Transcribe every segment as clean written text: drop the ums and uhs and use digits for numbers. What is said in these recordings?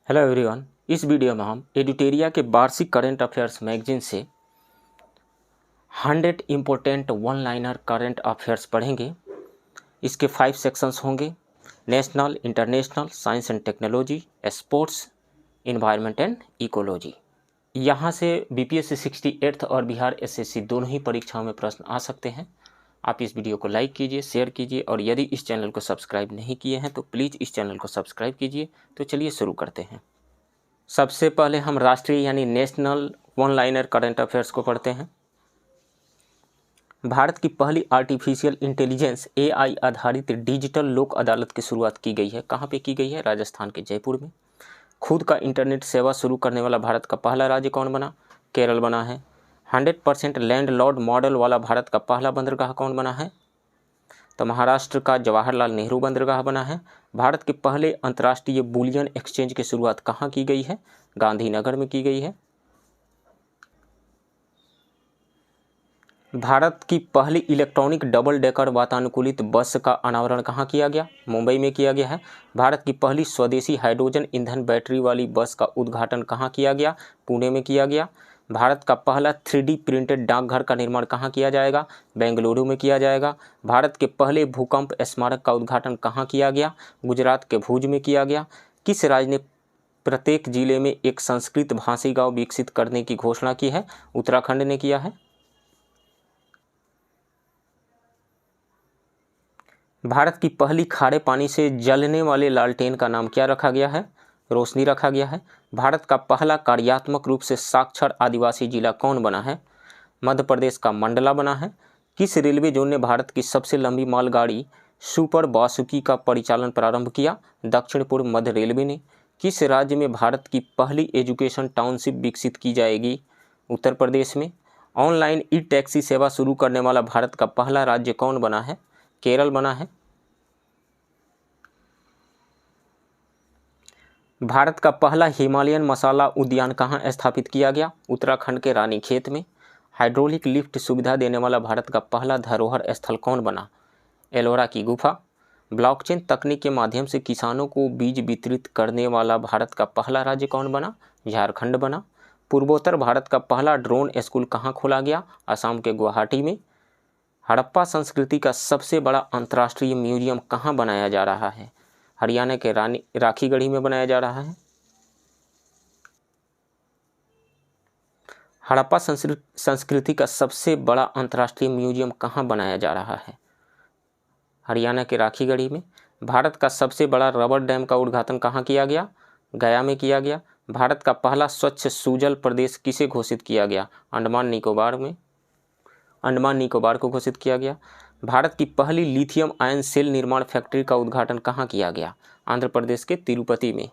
Hello everyone, इस video में हम एडुटेरिया के वार्षिक करंट अफेयर्स मैगजीन से 100 important one liner current affairs पढ़ेंगे। इसके 5 सेक्शंस होंगे: national, international, science and technology, sports, environment and ecology. यहाँ से बीपीएससी 68th और बिहार एसएससी दोनों ही परीक्षाओं में प्रश्न आ सकते हैं। आप इस वीडियो को लाइक कीजिए, शेयर कीजिए और यदि इस चैनल को सब्सक्राइब नहीं किए हैं तो प्लीज़ इस चैनल को सब्सक्राइब कीजिए। तो चलिए शुरू करते हैं। सबसे पहले हम राष्ट्रीय यानी national one liner current affairs को पढ़ते हैं। भारत की पहली आर्टिफिशियल इंटेलिजेंस एआई आधारित डिजिटल लोक अदालत की शुरुआत की गई है। कहाँ पे की गई है? राजस्थान के जयपुर में। खुद का इंटरनेट सेवा शुरू करने वाला भारत का पहला राज्य कौन बना? केरल बना है। 100% लैंडलॉर्ड मॉडल वाला भारत का पहला बंदरगाह कौन बना है? तो महाराष्ट्र का जवाहरलाल नेहरू बंदरगाह बना है। भारत के पहले अंतर्राष्ट्रीय बुलियन एक्सचेंज की शुरुआत कहाँ की गई है? गांधीनगर में की गई है। भारत की पहली इलेक्ट्रॉनिक डबल डेकर वातानुकूलित बस का अनावरण कहाँ किया गया? मुंबई में किया गया है। भारत की पहली स्वदेशी हाइड्रोजन ईंधन बैटरी वाली बस का उद्घाटन कहाँ किया गया? पुणे में किया गया। भारत का पहला 3D प्रिंटेड डाकघर का निर्माण कहाँ किया जाएगा? बेंगलुरु में किया जाएगा। भारत के पहले भूकंप स्मारक का उद्घाटन कहाँ किया गया? गुजरात के भुज में किया गया। किस राज्य ने प्रत्येक जिले में एक संस्कृत भाषी गांव विकसित करने की घोषणा की है? उत्तराखंड ने किया है। भारत की पहली खारे पानी से जलने वाले लालटेन का नाम क्या रखा गया है? रोशनी रखा गया है। भारत का पहला कार्यात्मक रूप से साक्षर आदिवासी जिला कौन बना है? मध्य प्रदेश का मंडला बना है। किस रेलवे जोन ने भारत की सबसे लंबी मालगाड़ी सुपर बासुकी का परिचालन प्रारंभ किया? दक्षिण पूर्व मध्य रेलवे ने। किस राज्य में भारत की पहली एजुकेशन टाउनशिप विकसित की जाएगी? उत्तर प्रदेश में। ऑनलाइन ई टैक्सी सेवा शुरू करने वाला भारत का पहला राज्य कौन बना है? केरल बना है। भारत का पहला हिमालयन मसाला उद्यान कहाँ स्थापित किया गया? उत्तराखंड के रानीखेत में। हाइड्रोलिक लिफ्ट सुविधा देने वाला भारत का पहला धरोहर स्थल कौन बना? एलोरा की गुफा। ब्लॉकचेन तकनीक के माध्यम से किसानों को बीज वितरित करने वाला भारत का पहला राज्य कौन बना? झारखंड बना। पूर्वोत्तर भारत का पहला ड्रोन स्कूल कहाँ खोला गया? असम के गुवाहाटी में। हड़प्पा संस्कृति का सबसे बड़ा अंतर्राष्ट्रीय म्यूजियम कहाँ बनाया जा रहा है? हरियाणा के राखीगढ़ी में बनाया जा रहा है। हड़प्पा संस्कृति का सबसे बड़ा अंतर्राष्ट्रीय म्यूजियम कहाँ बनाया जा रहा है? हरियाणा के राखीगढ़ी में। भारत का सबसे बड़ा रबर डैम का उद्घाटन कहाँ किया गया? गया में किया गया। भारत का पहला स्वच्छ सुजल प्रदेश किसे घोषित किया गया? अंडमान निकोबार को घोषित किया गया। भारत की पहली लिथियम आयन सेल निर्माण फैक्ट्री का उद्घाटन कहाँ किया गया? आंध्र प्रदेश के तिरुपति में।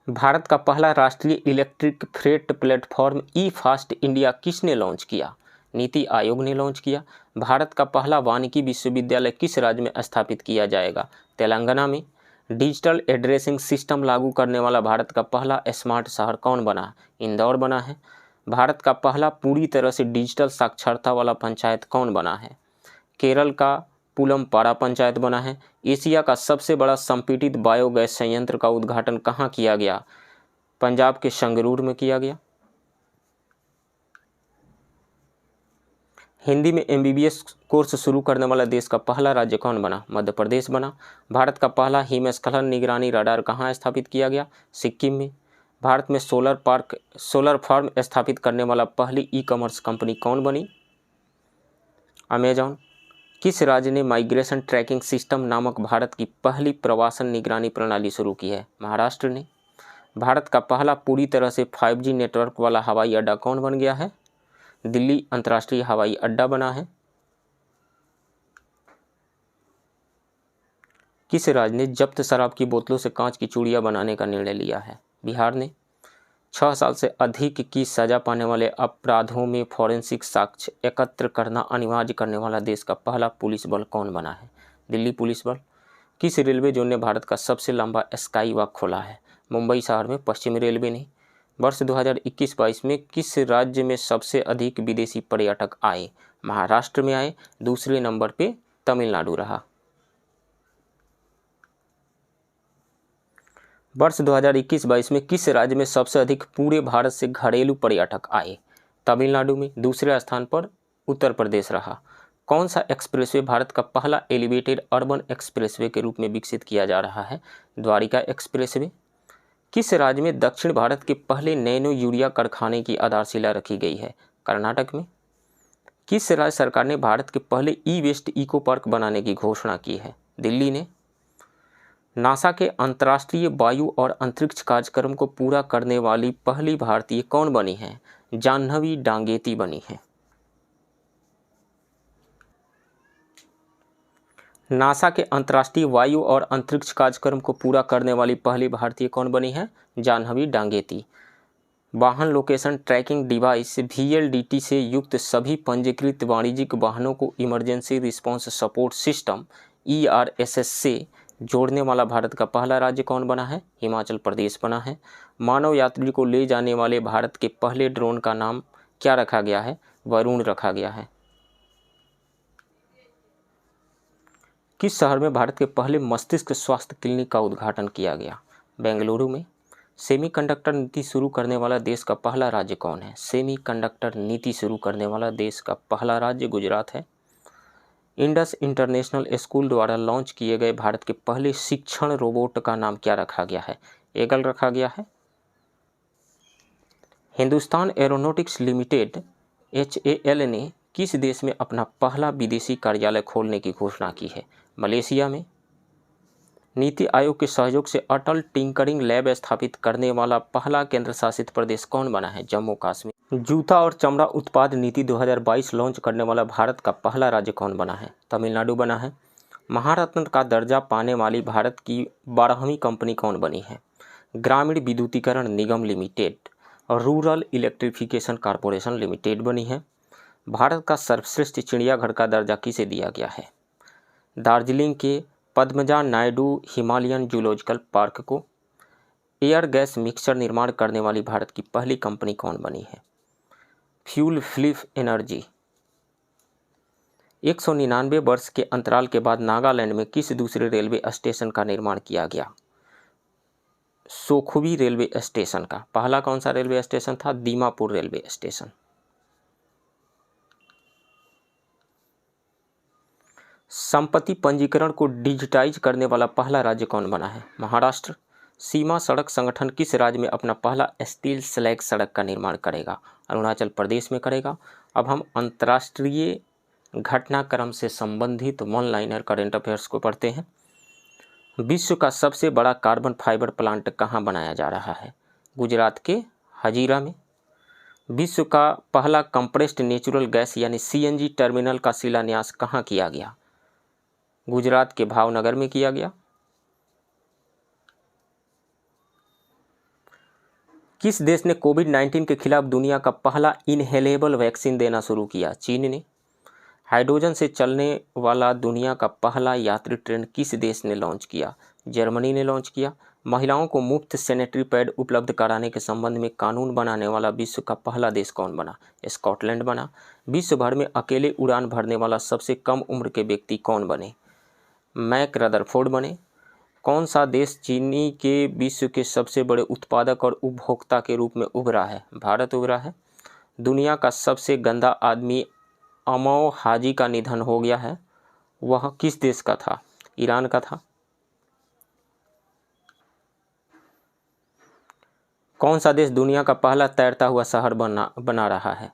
भारत का पहला राष्ट्रीय इलेक्ट्रिक फ्रेट प्लेटफॉर्म ई फास्ट इंडिया किसने लॉन्च किया? नीति आयोग ने लॉन्च किया। भारत का पहला वानिकी विश्वविद्यालय किस राज्य में स्थापित किया जाएगा? तेलंगाना में। डिजिटल एड्रेसिंग सिस्टम लागू करने वाला भारत का पहला स्मार्ट शहर कौन बना? इंदौर बना है। भारत का पहला पूरी तरह से डिजिटल साक्षरता वाला पंचायत कौन बना है? केरल का पुलमपाड़ा पंचायत बना है। एशिया का सबसे बड़ा संपीड़ित बायोगैस संयंत्र का उद्घाटन कहाँ किया गया? पंजाब के संगरूर में किया गया। हिंदी में MBBS कोर्स शुरू करने वाला देश का पहला राज्य कौन बना? मध्य प्रदेश बना। भारत का पहला हिमस्खलन निगरानी रडार कहाँ स्थापित किया गया? सिक्किम में। भारत में सोलर फार्म स्थापित करने वाला पहली ई-कॉमर्स कंपनी कौन बनी? अमेजॉन। किस राज्य ने माइग्रेशन ट्रैकिंग सिस्टम नामक भारत की पहली प्रवासन निगरानी प्रणाली शुरू की है? महाराष्ट्र ने। भारत का पहला पूरी तरह से 5G नेटवर्क वाला हवाई अड्डा कौन बन गया है? दिल्ली अंतर्राष्ट्रीय हवाई अड्डा बना है। किस राज्य ने जब्त शराब की बोतलों से कांच की चूड़ियां बनाने का निर्णय लिया है? बिहार ने। 6 साल से अधिक की सजा पाने वाले अपराधों में फॉरेंसिक साक्ष्य एकत्र करना अनिवार्य करने वाला देश का पहला पुलिस बल कौन बना है? दिल्ली पुलिस बल। किस रेलवे जोन ने भारत का सबसे लंबा स्काई वॉक खोला है? मुंबई शहर में पश्चिमी रेलवे ने। वर्ष 2021-22 में किस राज्य में सबसे अधिक विदेशी पर्यटक आए? महाराष्ट्र में आए। दूसरे नंबर पे तमिलनाडु रहा। वर्ष 2021-22 में किस राज्य में सबसे अधिक पूरे भारत से घरेलू पर्यटक आए? तमिलनाडु में। दूसरे स्थान पर उत्तर प्रदेश रहा। कौन सा एक्सप्रेसवे भारत का पहला एलिवेटेड अर्बन एक्सप्रेसवे के रूप में विकसित किया जा रहा है? द्वारिका एक्सप्रेसवे। किस राज्य में दक्षिण भारत के पहले नैनो यूरिया कारखाने की आधारशिला रखी गई है? कर्नाटक में। किस राज्य सरकार ने भारत के पहले ई वेस्ट इको पार्क बनाने की घोषणा की है? दिल्ली ने। नासा के अंतर्राष्ट्रीय वायु और अंतरिक्ष कार्यक्रम को पूरा करने वाली पहली भारतीय कौन बनी है? जाह्नवी डांगेती बनी है। नासा के अंतर्राष्ट्रीय वायु और अंतरिक्ष कार्यक्रम को पूरा करने वाली पहली भारतीय कौन बनी है? जाह्नवी डांगेती। वाहन लोकेशन ट्रैकिंग डिवाइस VLDT से युक्त सभी पंजीकृत वाणिज्यिक वाहनों को emergency response support system ERSS से जोड़ने वाला भारत का पहला राज्य कौन बना है? हिमाचल प्रदेश बना है। मानव यात्री को ले जाने वाले भारत के पहले ड्रोन का नाम क्या रखा गया है? वरुण रखा गया है। किस शहर में भारत के पहले मस्तिष्क स्वास्थ्य क्लिनिक का उद्घाटन किया गया? बेंगलुरु में। सेमीकंडक्टर नीति शुरू करने वाला देश का पहला राज्य कौन है? सेमीकंडक्टर नीति शुरू करने वाला देश का पहला राज्य गुजरात है। इंडस इंटरनेशनल स्कूल द्वारा लॉन्च किए गए भारत के पहले शिक्षण रोबोट का नाम क्या रखा गया है? ईगल रखा गया है। हिंदुस्तान एरोनॉटिक्स लिमिटेड HAL ने किस देश में अपना पहला विदेशी कार्यालय खोलने की घोषणा की है? मलेशिया में। नीति आयोग के सहयोग से अटल टिंकरिंग लैब स्थापित करने वाला पहला केंद्र शासित प्रदेश कौन बना है? जम्मू कश्मीर। जूता और चमड़ा उत्पाद नीति 2022 लॉन्च करने वाला भारत का पहला राज्य कौन बना है? तमिलनाडु बना है। महारत्न का दर्जा पाने वाली भारत की 12वीं कंपनी कौन बनी है? ग्रामीण विद्युतीकरण निगम लिमिटेड और रूरल इलेक्ट्रिफिकेशन कॉरपोरेशन लिमिटेड बनी है। भारत का सर्वश्रेष्ठ चिड़ियाघर का दर्जा किसे दिया गया है? दार्जिलिंग के Padmaja Naidu Himalayan zoological park को। एयर गैस मिक्सचर निर्माण करने वाली भारत की पहली कंपनी कौन बनी है? Fuel flip energy. 199 वर्ष के अंतराल के बाद नागालैंड में किस दूसरे रेलवे स्टेशन का निर्माण किया गया? सोखुवी रेलवे स्टेशन का। पहला कौन सा रेलवे स्टेशन था? Dimapur railway station. संपत्ति पंजीकरण को डिजिटाइज करने वाला पहला राज्य कौन बना है? महाराष्ट्र। सीमा सड़क संगठन किस राज्य में अपना पहला स्टील स्लैग सड़क का निर्माण करेगा? अरुणाचल प्रदेश में करेगा। अब हम अंतर्राष्ट्रीय घटनाक्रम से संबंधित वन लाइनर करंट अफेयर्स को पढ़ते हैं। विश्व का सबसे बड़ा कार्बन फाइबर प्लांट कहाँ बनाया जा रहा है? गुजरात के हजीरा में। विश्व का पहला कंप्रेस्ड नेचुरल गैस यानी CNG टर्मिनल का शिलान्यास कहाँ किया गया? गुजरात के भावनगर में किया गया। किस देश ने कोविड-19 के खिलाफ दुनिया का पहला इनहेलेबल वैक्सीन देना शुरू किया? चीन ने। हाइड्रोजन से चलने वाला दुनिया का पहला यात्री ट्रेन किस देश ने लॉन्च किया? जर्मनी ने लॉन्च किया। महिलाओं को मुफ्त सैनिटरी पैड उपलब्ध कराने के संबंध में कानून बनाने वाला विश्व का पहला देश कौन बना? स्कॉटलैंड बना। विश्व भर में अकेले उड़ान भरने वाला सबसे कम उम्र के व्यक्ति कौन बने? मैक रदरफोर्ड बने। कौन सा देश चीनी के विश्व के सबसे बड़े उत्पादक और उपभोक्ता के रूप में उभरा है? भारत उभरा है। दुनिया का सबसे गंदा आदमी अमौ हाजी का निधन हो गया है। वह किस देश का था? ईरान का था। कौन सा देश दुनिया का पहला तैरता हुआ शहर बना रहा है?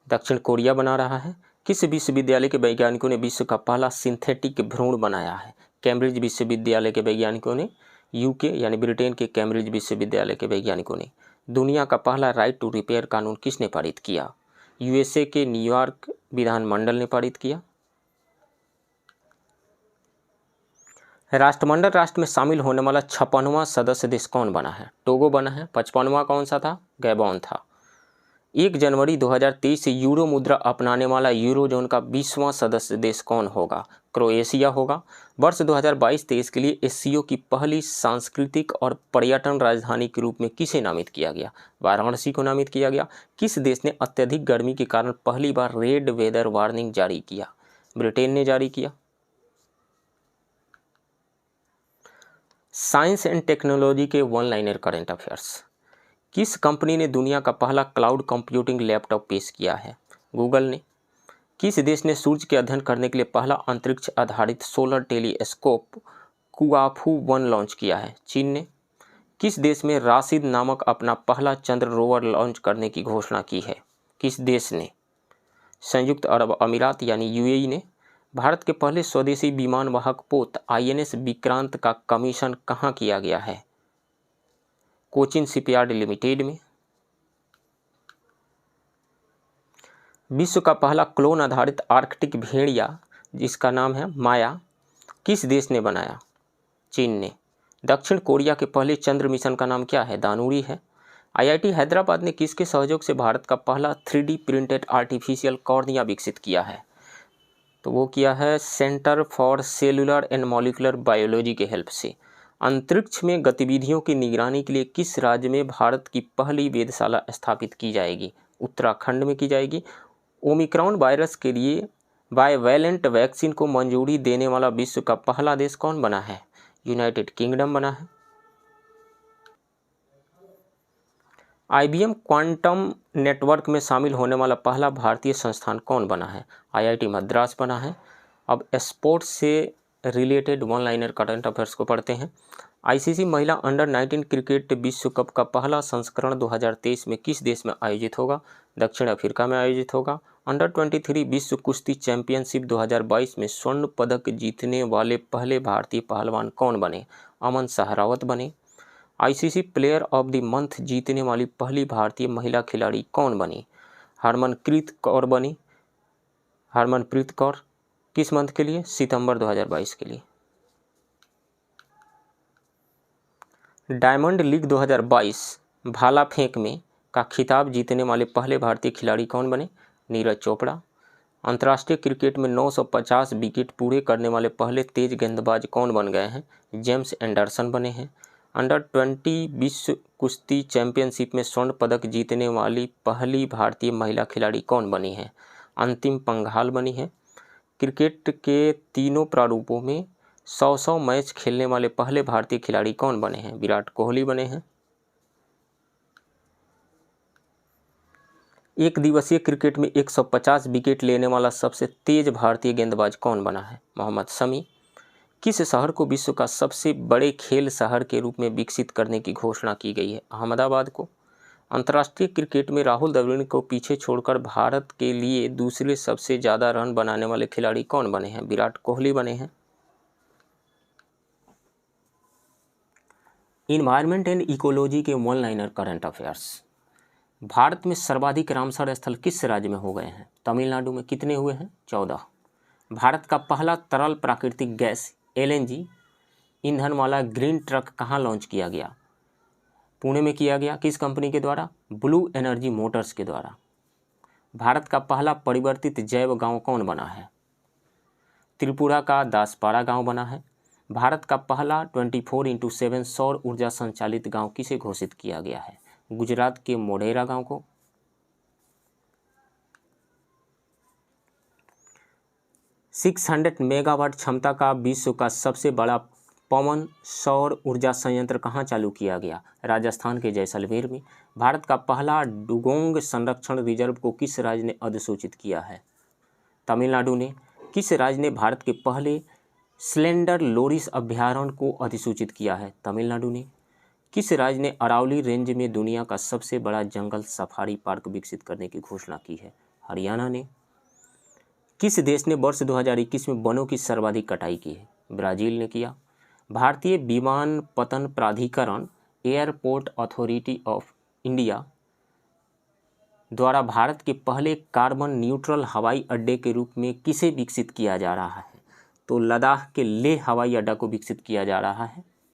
दक्षिण कोरिया बना रहा है। किस विश्वविद्यालय के वैज्ञानिकों ने विश्व का पहला सिंथेटिक भ्रूण बनाया है? कैम्ब्रिज विश्वविद्यालय के वैज्ञानिकों ने। UK यानी ब्रिटेन के कैम्ब्रिज विश्वविद्यालय के वैज्ञानिकों ने। दुनिया का पहला राइट टू रिपेयर कानून किसने पारित किया? USA के न्यूयॉर्क विधानमंडल ने पारित किया। राष्ट्रमंडल राष्ट्र में शामिल होने वाला 56वां सदस्य देश कौन बना है? टोगो बना है। 55वां कौन सा था? गैबोन था। 1 जनवरी 2023 से यूरो मुद्रा अपनाने वाला यूरोजोन का 20वां सदस्य देश कौन होगा? क्रोएशिया होगा। वर्ष 2022-23 के लिए SCO की पहली सांस्कृतिक और पर्यटन राजधानी के रूप में किसे नामित किया गया? वाराणसी को नामित किया गया। किस देश ने अत्यधिक गर्मी के कारण पहली बार रेड वेदर वार्निंग जारी किया? ब्रिटेन ने जारी किया। साइंस एंड टेक्नोलॉजी के वन लाइनर करंट अफेयर्स। किस कंपनी ने दुनिया का पहला क्लाउड कंप्यूटिंग लैपटॉप पेश किया है? गूगल ने। किस देश ने सूर्य के अध्ययन करने के लिए पहला अंतरिक्ष आधारित सोलर टेलीस्कोप कुआफू 1 लॉन्च किया है? चीन ने। किस देश में राशिद नामक अपना पहला चंद्र रोवर लॉन्च करने की घोषणा की है? किस देश ने? संयुक्त अरब अमीरात यानी यूएई ने। भारत के पहले स्वदेशी विमान वाहक पोत आईएनएस विक्रांत का कमीशन कहाँ किया गया है? कोचिन शिपयार्ड लिमिटेड में। विश्व का पहला क्लोन आधारित आर्कटिक भेड़िया जिसका नाम है माया किस देश ने बनाया? चीन ने। दक्षिण कोरिया के पहले चंद्र मिशन का नाम क्या है? दानुरी है। आईआईटी हैदराबाद ने किसके सहयोग से भारत का पहला 3D प्रिंटेड आर्टिफिशियल कॉर्निया विकसित किया है? तो वो किया है centre for cellular and molecular biology के हेल्प से। अंतरिक्ष में गतिविधियों की निगरानी के लिए किस राज्य में भारत की पहली वेधशाला स्थापित की जाएगी? उत्तराखंड में की जाएगी। ओमिक्रॉन वायरस के लिए बाइवैलेंट वैक्सीन को मंजूरी देने वाला विश्व का पहला देश कौन बना है? यूनाइटेड किंगडम बना है। IBM क्वांटम नेटवर्क में शामिल होने वाला पहला भारतीय संस्थान कौन बना है? IIT मद्रास बना है। अब स्पोर्ट्स से related one liner current affairs को पढ़ते हैं। ICC महिला अंडर 19 क्रिकेट विश्व कप का पहला संस्करण 2023 में किस देश में आयोजित होगा? दक्षिण अफ्रीका में आयोजित होगा। अंडर 23 विश्व कुश्ती चैंपियनशिप 2022 में स्वर्ण पदक जीतने वाले पहले भारतीय पहलवान कौन बने? अमन सहरावत बने। ICC player of the month जीतने वाली पहली भारतीय महिला खिलाड़ी कौन बनी? हरमनप्रीत कौर बनी। हरमनप्रीत कौर किस मंथ के लिए? सितंबर 2022 के लिए। डायमंड लीग 2022 भाला फेंक में का खिताब जीतने वाले पहले भारतीय खिलाड़ी कौन बने? नीरज चोपड़ा। अंतर्राष्ट्रीय क्रिकेट में 950 विकेट पूरे करने वाले पहले तेज गेंदबाज कौन बन गए हैं? जेम्स एंडरसन बने हैं। अंडर 20 विश्व कुश्ती चैंपियनशिप में स्वर्ण पदक जीतने वाली पहली भारतीय महिला खिलाड़ी कौन बनी है? अंतिम पंघाल बनी है। क्रिकेट के तीनों प्रारूपों में 100 मैच खेलने वाले पहले भारतीय खिलाड़ी कौन बने हैं? विराट कोहली बने हैं। एक दिवसीय क्रिकेट में 150 विकेट लेने वाला सबसे तेज भारतीय गेंदबाज कौन बना है? मोहम्मद शमी। किस शहर को विश्व का सबसे बड़े खेल शहर के रूप में विकसित करने की घोषणा की गई है? अहमदाबाद को। अंतर्राष्ट्रीय क्रिकेट में राहुल द्रविड़ को पीछे छोड़कर भारत के लिए दूसरे सबसे ज़्यादा रन बनाने वाले खिलाड़ी कौन बने हैं? विराट कोहली बने हैं। इन्वायरमेंट एंड इकोलॉजी के one liner current affairs. Bharat में सर्वाधिक रामसर स्थल किस राज्य में हो गए हैं? तमिलनाडु में। कितने हुए हैं? 14। भारत का पहला तरल प्राकृतिक गैस LNG ईंधन वाला ग्रीन ट्रक कहाँ लॉन्च किया गया? पुणे में किया गया। किस कंपनी के द्वारा? ब्लू एनर्जी मोटर्स के द्वारा। भारत का पहला परिवर्तित जैव गांव कौन बना है? त्रिपुरा का दासपाड़ा गांव बना है। भारत का पहला 24x7 सौर ऊर्जा संचालित गांव किसे घोषित किया गया है? गुजरात के मोढेरा गांव को। 600 मेगावाट क्षमता का विश्व का सबसे बड़ा पवन सौर ऊर्जा संयंत्र कहाँ चालू किया गया? राजस्थान के जैसलमेर में। भारत का पहला डुगोंग संरक्षण रिजर्व को किस राज्य ने अधिसूचित किया है? तमिलनाडु ने। किस राज्य ने भारत के पहले स्लेंडर लोरिस अभयारण्य को अधिसूचित किया है? तमिलनाडु ने। किस राज्य ने अरावली रेंज में दुनिया का सबसे बड़ा जंगल सफारी पार्क विकसित करने की घोषणा की है? हरियाणा ने। किस देश ने वर्ष 2021 में वनों की सर्वाधिक कटाई की है? ब्राज़ील ने किया। भारतीय विमानपत्तन प्राधिकरण एयरपोर्ट अथॉरिटी ऑफ इंडिया द्वारा भारत के पहले कार्बन न्यूट्रल हवाई अड्डे के रूप में किसे विकसित किया जा रहा है? तो लद्दाख के लेह हवाई अड्डा को विकसित किया जा रहा है।